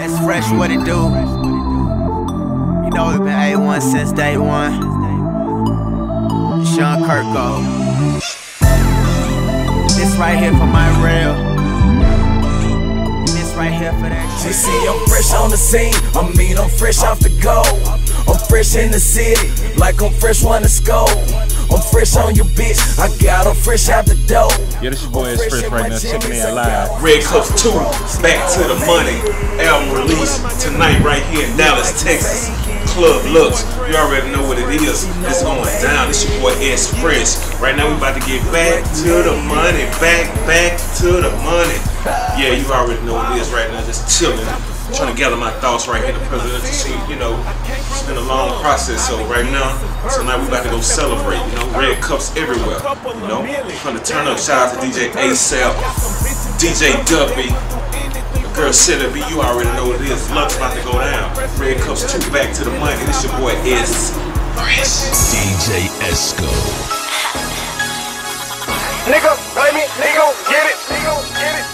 That's fresh, what it do? You know we've been A1 since day one. Sean Kirko. This right here for my real. This right here for that. You see, I'm fresh on the scene. I'm fresh off the go. I'm fresh in the city, like I'm fresh one to score. I'm fresh on your bitch, I got them fresh out the door. Yeah, this your boy is Fresh right now, checking in live. Red Cups 2, Back to the Money, album release tonight right here in Dallas, Texas. Club Lux, you already know what it is. It's going down. It's your boy S Fresh. Right now we about to get back to the money, back to the money. Yeah, you already know what it is right now. Just chilling, trying to gather my thoughts right here in the presidential suite. You know, it's been a long process. So right now, tonight we about to go celebrate. You know, red cups everywhere. You know, trying to turn up. Shout out to DJ ASAP, DJ Duffy. Girl, City B, you already know what it is. Lux about to go down. Red Cups 2, Back to the Money. This your boy S Fresh. DJ Esco. Nigga, play me, nigga, get it, nigga, get it.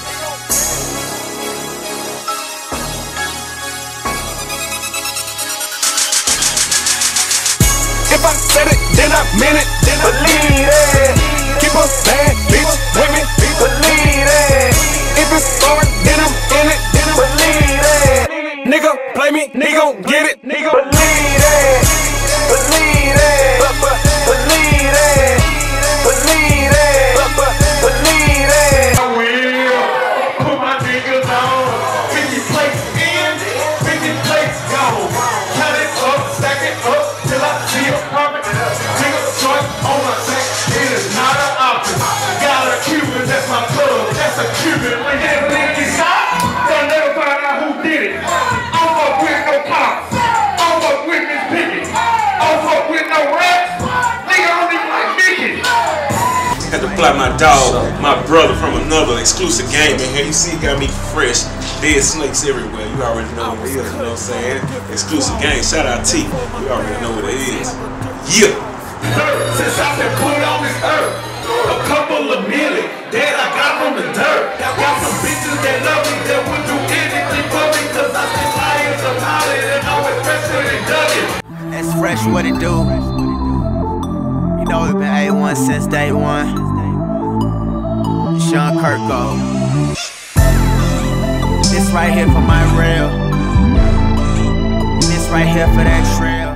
If I said it, then I meant it, then believe it. Keep a bad bitch with me, believe it. If it's going, then I'm in it, then believe it. Nigga, play me, nigga, get it, nigga, believe it. Believe it, believe it, believe it, believe it. I will put my niggas on. 50 plates in, 50 plates gone. Count it up, stack it up till I see a profit. Nigga, joint on my sack, it is not an option. Got a Cuban, that's my plug, that's a Cuban. When that blicky shot, they'll never find out who did it. I don't fuck with no cops, I don't fuck with Miss Piggy, I don't fuck with no rats. Nigga, I don't even like Mickey. Had to fly my dog, my brother from another exclusive game in here. You see, he got me fresh. Dead snakes everywhere. You already know what it is, you know what I'm saying? Exclusive game. Shout out T. You already know what it is. Yeah. Since I've been put on this earth, a couple of million that I got from the dirt. Got some bitches that love me that would do anything for me, cause I spend lions about it and always fresher than Dougie. That's fresh, what it do? You know we've been A1 since day one. Sean Kirko. This right here for my real. This right here for that trail.